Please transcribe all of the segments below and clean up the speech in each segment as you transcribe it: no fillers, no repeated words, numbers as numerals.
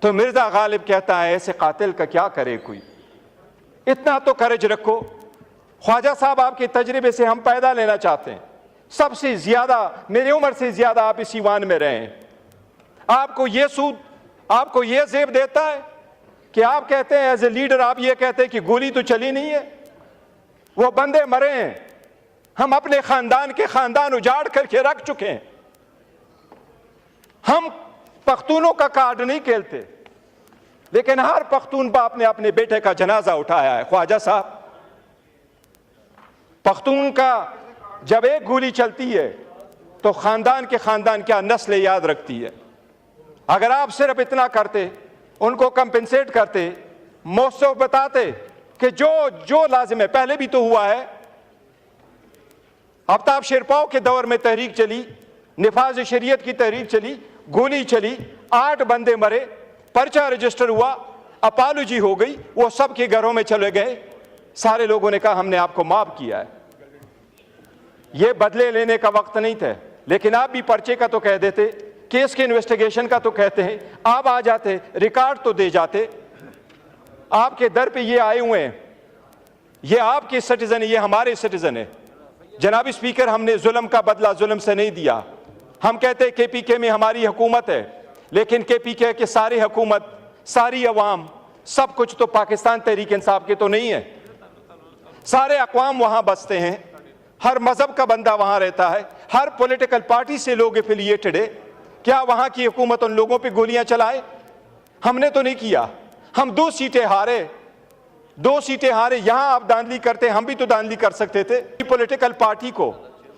तो मिर्जा गालिब कहता है ऐसे कातिल का क्या करे कोई, इतना तो करेज रखो। ख्वाजा साहब, आपके तजर्बे से हम पैदा लेना चाहते हैं। सबसे ज्यादा, मेरी उम्र से ज्यादा आप इस ईवान में रहे हैं। आपको ये सूद, आपको ये जेब देता है कि आप कहते हैं एज ए लीडर, आप ये कहते हैं कि गोली तो चली नहीं है, वो बंदे मरे हैं, हम अपने खानदान के खानदान उजाड़ करके रख चुके हैं। हम पख्तूनों का कार्ड नहीं खेलते, लेकिन हर पख्तून बाप ने अपने बेटे का जनाजा उठाया है। ख्वाजा साहब, पख्तून का जब एक गोली चलती है तो खानदान के खानदान क्या नस्ल याद रखती है। अगर आप सिर्फ इतना करते, उनको कंपेंसेट करते, मौसम बताते कि जो जो लाजिम है, पहले भी तो हुआ है। आफ्ताब शेरपाओ के दौर में तहरीक चली, निफाज शरीयत की तहरीक चली, गोली चली, 8 बंदे मरे, पर्चा रजिस्टर हुआ, अपालजी हो गई, वो सब के घरों में चले गए। सारे लोगों ने कहा हमने आपको माफ किया है। ये बदले लेने का वक्त नहीं था, लेकिन आप भी पर्चे का तो कह देते, केस के इन्वेस्टिगेशन का तो कहते हैं, आप आ जाते, रिकॉर्ड तो दे जाते। आपके दर पे ये आए हुए हैं, ये आपके सिटीजन है, ये हमारे सिटीजन है। जनाब स्पीकर, हमने जुल्म का बदला जुल्म से नहीं दिया। हम कहते हैं KPK में हमारी हुकूमत है, लेकिन KPK के सारी हुकूमत, सारी अवाम, सब कुछ तो पाकिस्तान तहरीक इंसाफ के तो नहीं है। सारे अक़वाम वहां बसते हैं, हर मजहब का बंदा वहां रहता है, हर पॉलिटिकल पार्टी से लोग एफिलिएटेड है। क्या वहां की हुकूमत उन लोगों पे गोलियां चलाए? हमने तो नहीं किया। हम 2 सीटें हारे, 2 सीटें हारे। यहां आप दांधली करते, हम भी तो दांधली कर सकते थे। पॉलिटिकल पार्टी को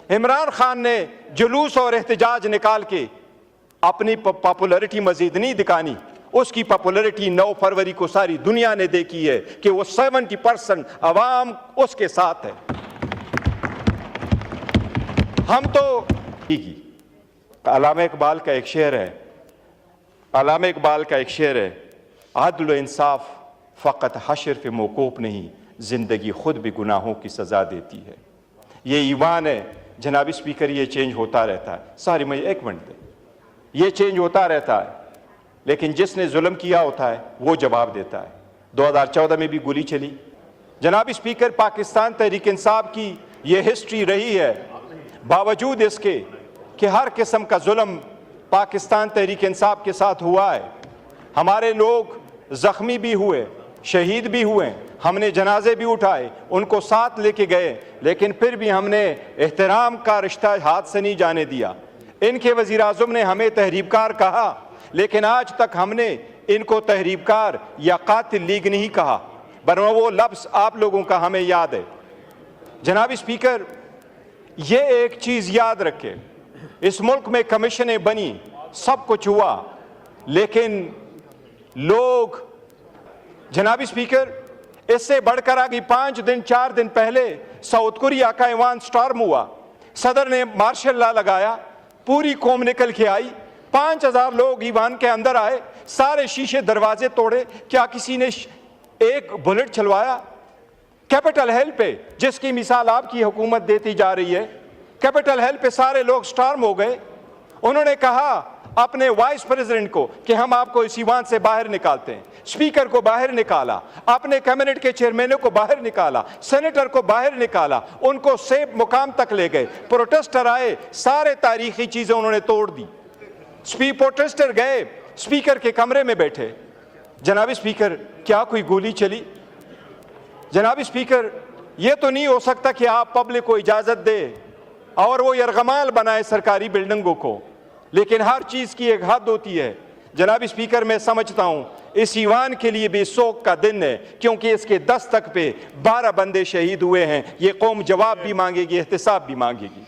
इमरान खान ने जुलूस और एहतजाज निकाल के अपनी पॉपुलैरिटी मजीद नहीं दिखानी। उसकी पॉपुलैरिटी 9 फरवरी को सारी दुनिया ने देखी है कि वो 70% अवाम उसके साथ है। हम तो अल्लामा इकबाल का एक शेर है, अल्लामा इकबाल का एक शेर है, अदल व इंसाफ फ़कत हशर पे मौकूफ़ नहीं, ज़िंदगी खुद भी गुनाहों की सज़ा देती है। ये ईवान है जनाब स्पीकर, ये चेंज होता रहता है। सॉरी, मुझे 1 मिनट दे। ये चेंज होता रहता है, लेकिन जिसने जुल्म किया होता है वो जवाब देता है। 2014 में भी गोली चली। जनाब स्पीकर, पाकिस्तान तहरीक इंसाफ की ये हिस्ट्री रही है, बावजूद इसके कि हर किस्म का जुल्म पाकिस्तान तहरीक इंसाफ के साथ हुआ है। हमारे लोग जख्मी भी हुए, शहीद भी हुए, हमने जनाजे भी उठाए, उनको साथ लेके गए, लेकिन फिर भी हमने एहतराम का रिश्ता हाथ से नहीं जाने दिया। इनके वज़ीर आज़म ने हमें तहरीबकार कहा, लेकिन आज तक हमने इनको तहरीबकार या कातिल लीग नहीं कहा, वरना वो लफ्ज़ आप लोगों का हमें याद है। जनाब स्पीकर, ये एक चीज़ याद रखे, इस मुल्क में कमीशनें बनी, सब कुछ हुआ, लेकिन लोग, जनाब स्पीकर, इससे बढ़कर आगे 5 दिन 4 दिन पहले साउथ कोरिया का ईवान स्टॉर्म हुआ। सदर ने मार्शल लॉ लगाया, पूरी कौम निकल के आई, 5000 लोग ईवान के अंदर आए, सारे शीशे दरवाजे तोड़े। क्या किसी ने एक बुलेट चलवाया? कैपिटल हिल पे, जिसकी मिसाल आपकी हुकूमत देती जा रही है, कैपिटल हिल पे सारे लोग स्टॉर्म हो गए। उन्होंने कहा अपने वाइस प्रेसिडेंट को कि हम आपको इस ईवान से बाहर निकालते हैं। स्पीकर को बाहर निकाला, अपने कैबिनेट के चेयरमैनों को बाहर निकाला, सेनेटर को बाहर निकाला, उनको सेफ मुकाम तक ले गए। प्रोटेस्टर आए, सारे तारीखी चीजें उन्होंने तोड़ दी। प्रोटेस्टर गए, स्पीकर के कमरे में बैठे। जनाब स्पीकर, क्या कोई गोली चली? जनाब स्पीकर, यह तो नहीं हो सकता कि आप पब्लिक को इजाजत दे और वो यरगमाल बनाए सरकारी बिल्डिंगों को, लेकिन हर चीज की एक हद होती है। जनाब स्पीकर, मैं समझता हूं इस ईवान के लिए भी शोक का दिन है, क्योंकि इसके दस्तक पे 12 बंदे शहीद हुए हैं। ये कौम जवाब भी मांगेगी, एहतिसाब भी मांगेगी।